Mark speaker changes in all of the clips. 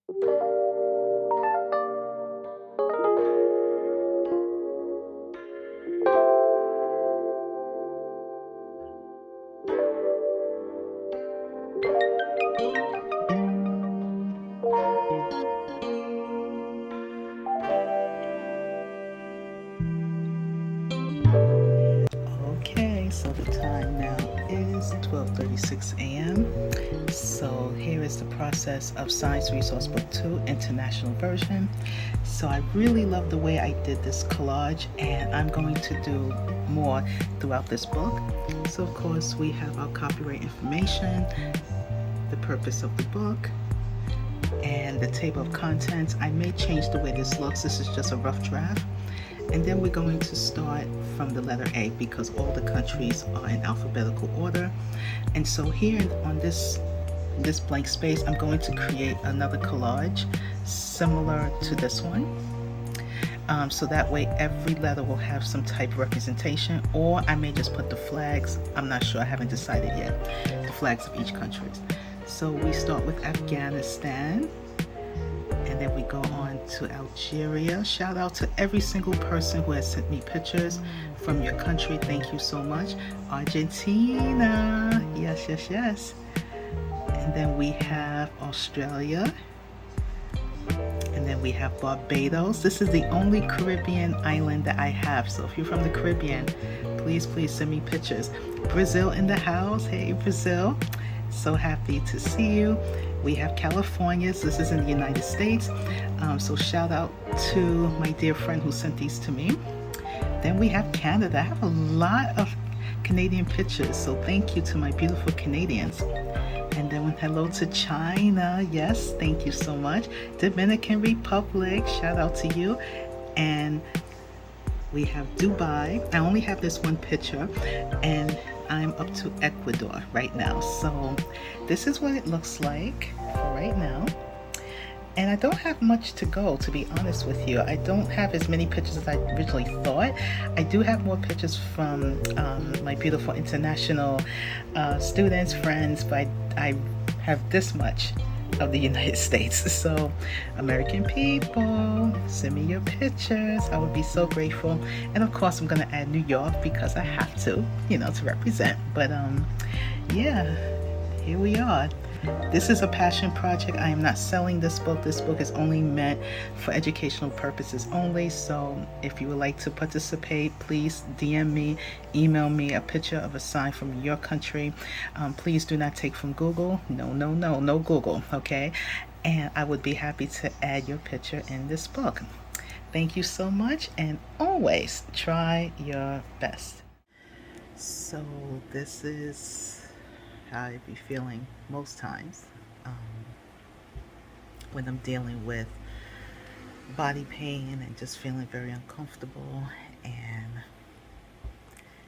Speaker 1: Okay, so the time now is 12:36 a.m. So here is the process of Science Resource Book 2 International Version. So I really love the way I did this collage, and I'm going to do more throughout this book. So of course we have our copyright information, the purpose of the book, and the table of contents. I may change the way this looks. This is just a rough draft. And then we're going to start from the letter A because all the countries are in alphabetical order. And so here on this blank space, I'm going to create another collage similar to this one. So that way every letter will have some type of representation, or I may just put the flags. I'm not sure, I haven't decided yet, the flags of each country. So we start with Afghanistan, and then we go on to Algeria. Shout out to every single person who has sent me pictures from your country. Thank you so much. Argentina, yes, yes, yes. And then we have Australia. And then we have Barbados. This is the only Caribbean island that I have. So if you're from the Caribbean, please send me pictures. Brazil in the house. Hey, Brazil. So happy to see you. We have California. So this is in the United States. So shout out to my dear friend who sent these to me. Then we have Canada. I have a lot of Canadian pictures. So thank you to my beautiful Canadians. And then hello to China. Yes, thank you so much. Dominican Republic, shout out to you. And we have Dubai. I only have this one picture, and I'm up to Ecuador right now. So this is what it looks like for right now. And I don't have much to go, to be honest with you. I don't have as many pictures as I originally thought. I do have more pictures from my beautiful international students, friends, but I have this much of the United States. So American people, send me your pictures. I would be so grateful. And of course I'm gonna add New York because I have to, you know, to represent. But yeah, here we are. This is a passion project. I am not selling this book. This book is only meant for educational purposes only. So if you would like to participate, please DM me, email me a picture of a sign from your country. Please do not take from Google. No Google, okay? And I would be happy to add your picture in this book. Thank you so much, and always try your best. So this is how I be feeling most times when I'm dealing with body pain and just feeling very uncomfortable. And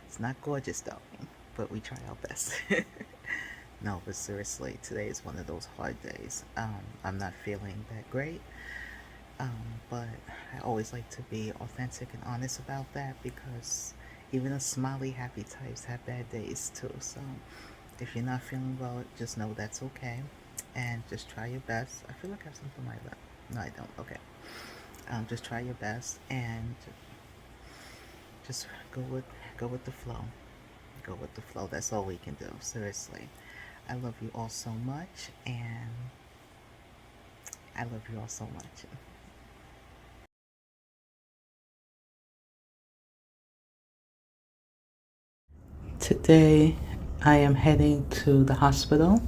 Speaker 1: it's not gorgeous though, but we try our best. No, but seriously, today is one of those hard days. I'm not feeling that great, but I always like to be authentic and honest about that, because even the smiley happy types have bad days too. So if you're not feeling well, just know that's okay, and just try your best. I feel like I have something like that. No, I don't. Okay. Just try your best and just go with the flow. Go with the flow. That's all we can do. Seriously, I love you all so much, and I love you all so much. Today, I am heading to the hospital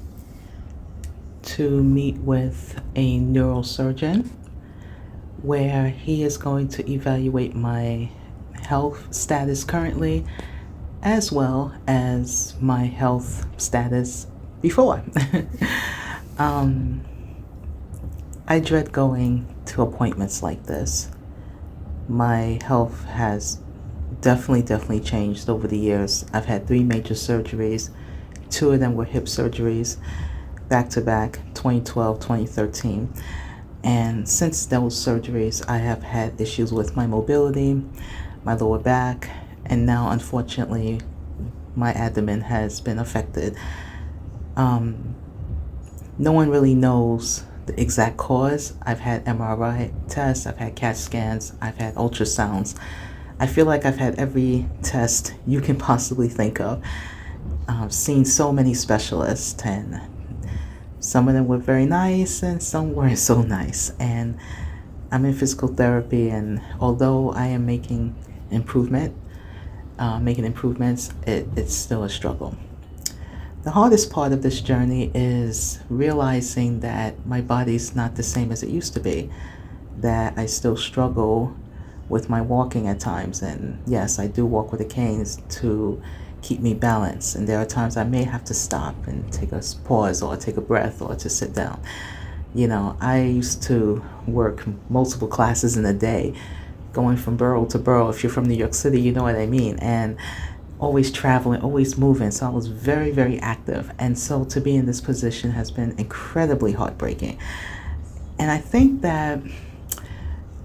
Speaker 1: to meet with a neurosurgeon, where he is going to evaluate my health status currently, as well as my health status before. I dread going to appointments like this. My health has definitely changed over the years. I've had 3 major surgeries. 2 of them were hip surgeries, back to back, 2012, 2013. And since those surgeries, I have had issues with my mobility, my lower back, and now unfortunately my abdomen has been affected. No one really knows the exact cause. I've had MRI tests, I've had CAT scans, I've had ultrasounds. I feel like I've had every test you can possibly think of. Seen so many specialists, and some of them were very nice and some weren't so nice. And I'm in physical therapy, and although I am making improvements, it's still a struggle. The hardest part of this journey is realizing that my body's not the same as it used to be, that I still struggle with my walking at times. And yes, I do walk with a cane to keep me balanced. And there are times I may have to stop and take a pause or take a breath or to sit down. You know, I used to work multiple classes in a day, going from borough to borough. If you're from New York City, you know what I mean. And always traveling, always moving. So I was very, very active. And so to be in this position has been incredibly heartbreaking. And I think that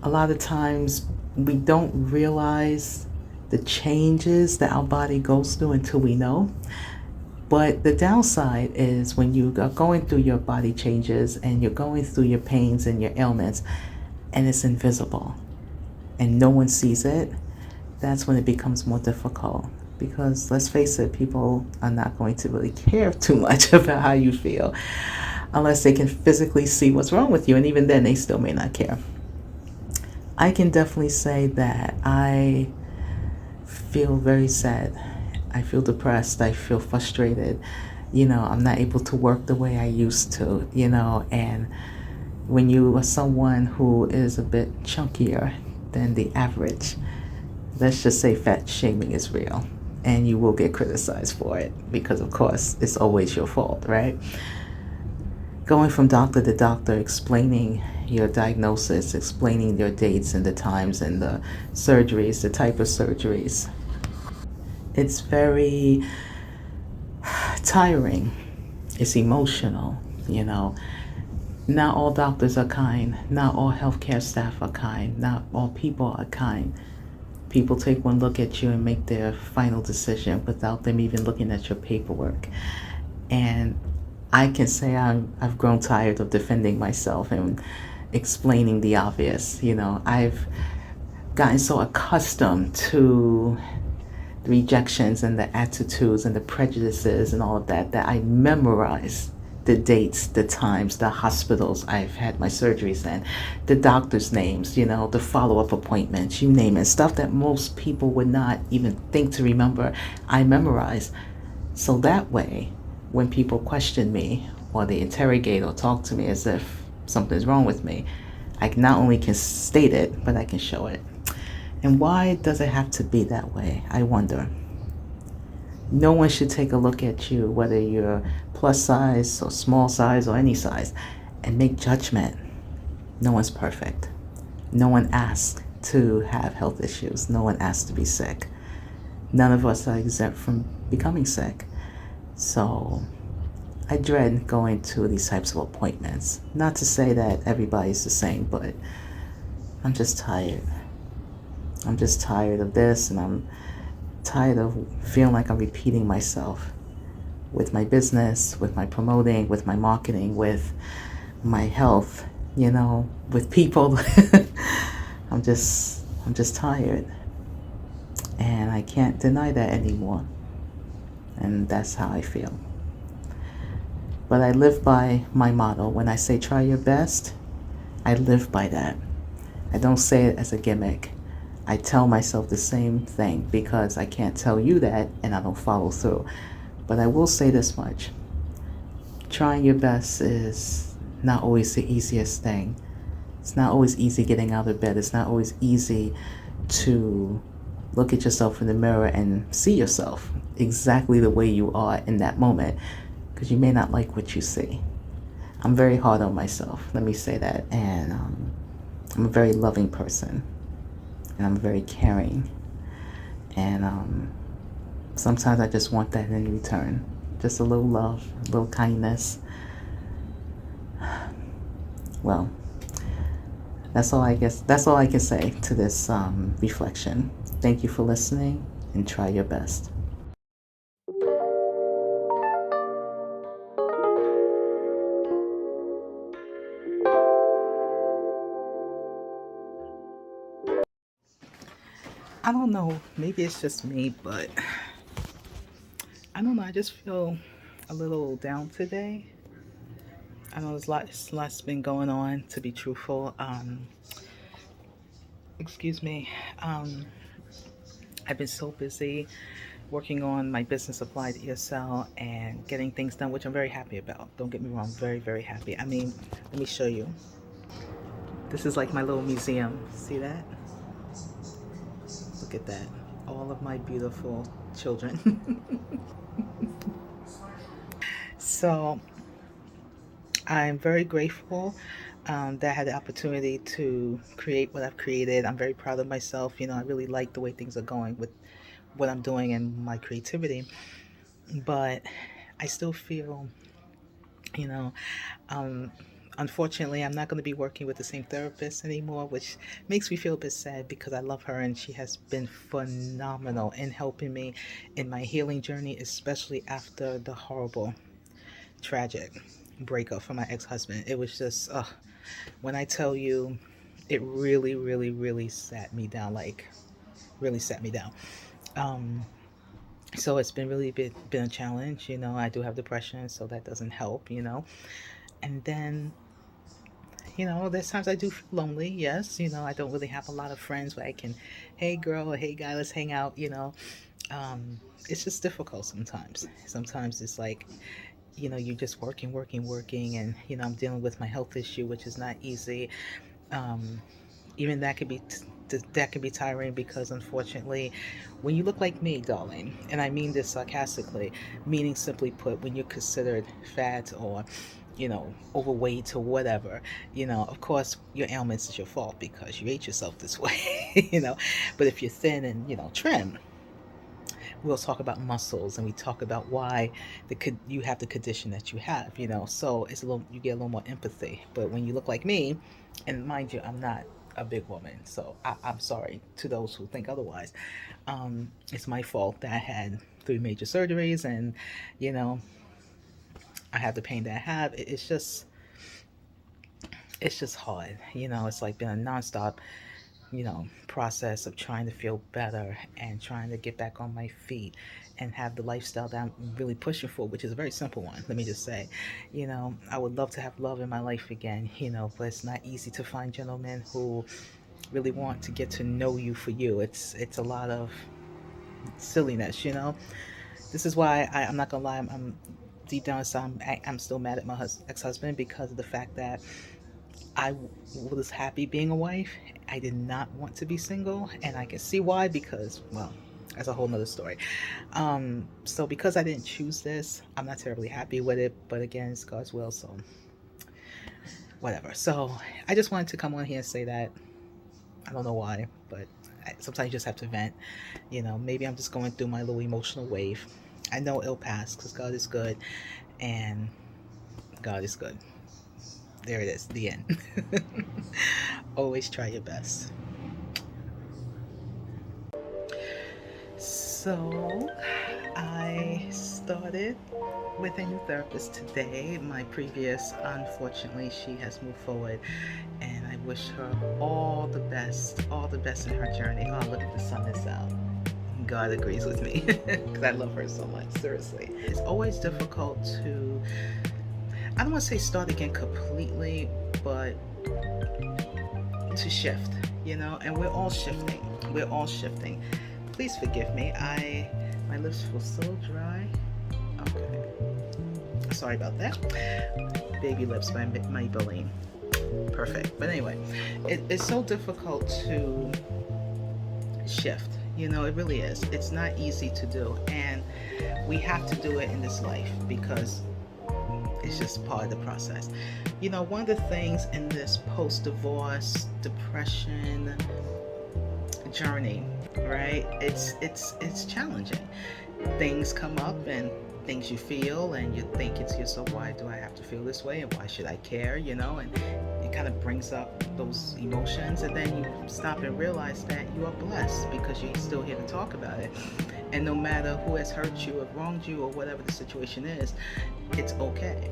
Speaker 1: a lot of times we don't realize the changes that our body goes through until we know. But the downside is when you are going through your body changes and you're going through your pains and your ailments and it's invisible and no one sees it, that's when it becomes more difficult. Because let's face it, people are not going to really care too much about how you feel unless they can physically see what's wrong with you, and even then they still may not care. I can definitely say that I feel very sad. I feel depressed. I feel frustrated. You know, I'm not able to work the way I used to, you know, and when you are someone who is a bit chunkier than the average, let's just say fat shaming is real. And you will get criticized for it because, of course, it's always your fault, right? Going from doctor to doctor, explaining your diagnosis, explaining your dates and the times and the surgeries, the type of surgeries. It's very tiring. It's emotional, you know. Not all doctors are kind. Not all healthcare staff are kind. Not all people are kind. People take one look at you and make their final decision without them even looking at your paperwork. And I can say I've grown tired of defending myself and explaining the obvious. You know, I've gotten so accustomed to the rejections and the attitudes and the prejudices and all of that that I memorize the dates, the times, the hospitals I've had my surgeries in, the doctor's names, you know, the follow-up appointments, you name it, stuff that most people would not even think to remember, I memorize. So that way, when people question me or they interrogate or talk to me as if something's wrong with me, I not only can state it, but I can show it. And why does it have to be that way? I wonder. No one should take a look at you, whether you're plus size or small size or any size, and make judgment. No one's perfect. No one asked to have health issues. No one asked to be sick. None of us are exempt from becoming sick. So I dread going to these types of appointments. Not to say that everybody's the same, but I'm just tired. I'm just tired of this, and I'm tired of feeling like I'm repeating myself with my business, with my promoting, with my marketing, with my health, you know, with people. I'm just tired. And I can't deny that anymore. And that's how I feel. But I live by my motto. When I say try your best, I live by that. I don't say it as a gimmick. I tell myself the same thing because I can't tell you that and I don't follow through. But I will say this much. Trying your best is not always the easiest thing. It's not always easy getting out of bed. It's not always easy to look at yourself in the mirror and see yourself exactly the way you are in that moment, because you may not like what you see. I'm very hard on myself, let me say that. And I'm a very loving person. And I'm very caring. And sometimes I just want that in return. Just a little love, a little kindness. Well, that's all I can say to this reflection. Thank you for listening, and try your best. I don't know, maybe it's just me, but I don't know, I just feel a little down today. I know lots been going on, to be truthful. Excuse me. Um, I've been so busy working on my business applied ESL and getting things done, which I'm very happy about. Don't get me wrong, very, very happy. I mean, let me show you. This is like my little museum. See that? Look at that. All of my beautiful children. So I'm very grateful that I had the opportunity to create what I've created. I'm very proud of myself. You know, I really like the way things are going with what I'm doing and my creativity. But I still feel, you know, um, unfortunately, I'm not going to be working with the same therapist anymore, which makes me feel a bit sad because I love her and she has been phenomenal in helping me in my healing journey, especially after the horrible, tragic breakup from my ex-husband. It was just, when I tell you, it really, really, really sat me down, like, really sat me down. Um, so it's been really been a challenge. You know, I do have depression, so that doesn't help, you know. And then, you know, there's times I do feel lonely. Yes, you know, I don't really have a lot of friends where I can, hey girl, or hey guy, let's hang out, you know. It's just difficult sometimes. Sometimes it's like, you know, you're just working, working, working, and you know, I'm dealing with my health issue, which is not easy. Um, Even that could be that can be tiring because unfortunately, when you look like me, darling, and I mean this sarcastically, meaning simply put, when you're considered fat or, you know, overweight or whatever, you know, of course your ailments is your fault because you ate yourself this way, you know. But if you're thin and, you know, trim, we'll talk about muscles and we talk about why you have the condition that you have, you know. So it's a little, you get a little more empathy. But when you look like me, and mind you, I'm not a big woman, so I'm sorry to those who think otherwise. It's my fault that I had 3 major surgeries, and you know, I have the pain that I have. It's just hard, you know. It's like been a nonstop, you know, process of trying to feel better and trying to get back on my feet and have the lifestyle that I'm really pushing for, which is a very simple one. Let me just say, you know, I would love to have love in my life again, you know, but it's not easy to find gentlemen who really want to get to know you for you. It's a lot of silliness, you know. This is why I'm not gonna lie, I'm deep down inside, I'm still mad at my ex-husband because of the fact that I was happy being a wife. I did not want to be single, and I can see why because, well, that's a whole nother story. So because I didn't choose this, I'm not terribly happy with it, but again, it's God's will, so whatever. So I just wanted to come on here and say that. I don't know why, but sometimes you just have to vent. You know, maybe I'm just going through my little emotional wave. I know it'll pass because God is good, and God is good. There it is, the end. Always try your best. So, I started with a new therapist today. My previous, unfortunately, she has moved forward, and I wish her all the best in her journey. Oh, look at the sun is out. God agrees with me because I love her so much, seriously. It's always difficult to, I don't want to say start again completely, but to shift, you know, and we're all shifting. We're all shifting. Please forgive me. My lips feel so dry. Okay. Sorry about that. Baby lips by Maybelline. Perfect. But anyway, it's so difficult to shift. You know, it really is. It's not easy to do. And we have to do it in this life because it's just part of the process. You know, one of the things in this post-divorce depression journey, right? It's challenging. Things come up and things you feel and you think it's yourself, why do I have to feel this way and why should I care, you know? And it kind of brings up those emotions, and then you stop and realize that you are blessed because you're still here to talk about it. And no matter who has hurt you or wronged you or whatever the situation is, it's okay.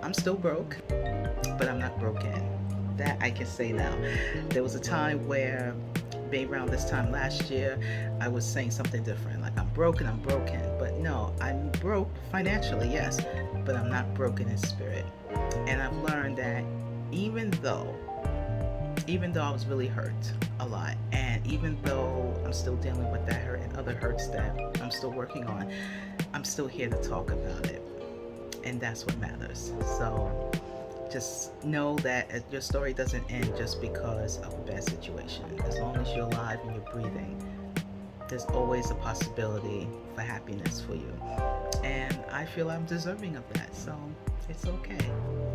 Speaker 1: I'm still broke, but I'm not broken. That I can say now. There was a time where maybe around this time last year, I was saying something different, like I'm broken, but no, I'm broke financially, yes, but I'm not broken in spirit. And I've learned that even though I was really hurt a lot, and even though I'm still dealing with that hurt and other hurts that I'm still working on, I'm still here to talk about it, and that's what matters. So just know that your story doesn't end just because of a bad situation. As long as you're alive and you're breathing, there's always a possibility for happiness for you, and I feel I'm deserving of that, so it's okay.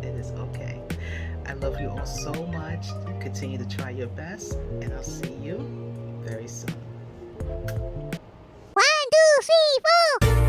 Speaker 1: It is okay. I love you all so much. Continue to try your best, and I'll see you very soon.
Speaker 2: 1, 2, 3, 4.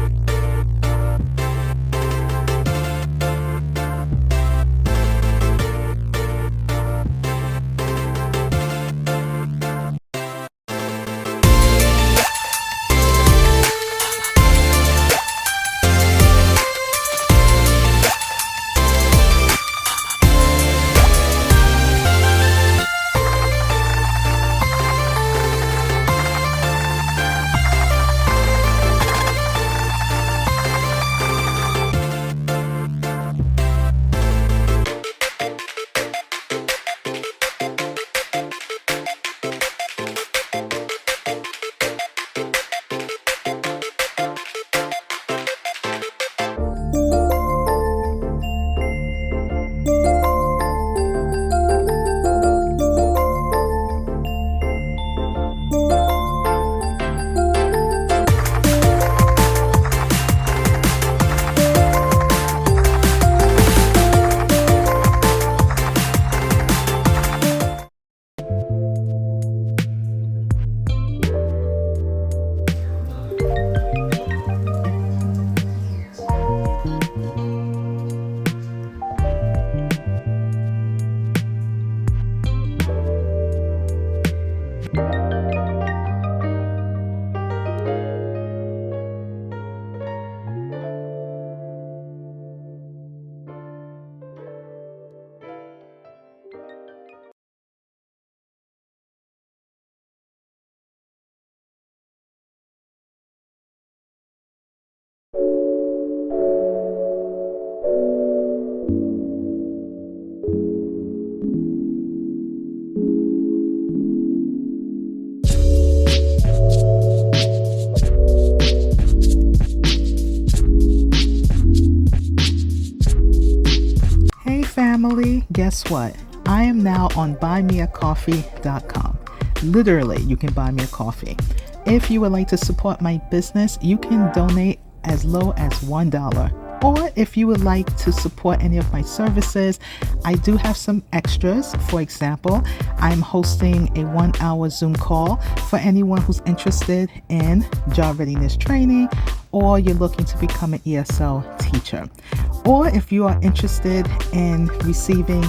Speaker 1: Family, guess what? I am now on buymeacoffee.com. Literally, you can buy me a coffee. If you would like to support my business, you can donate as low as $1. Or if you would like to support any of my services, I do have some extras. For example, I'm hosting a 1-hour Zoom call for anyone who's interested in job readiness training, or you're looking to become an ESL teacher. Or if you are interested in receiving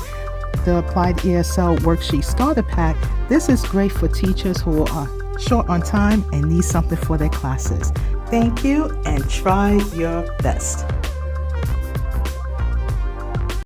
Speaker 1: the AppliedESL Worksheet Starter Pack, this is great for teachers who are short on time and need something for their classes. Thank you, and try your best.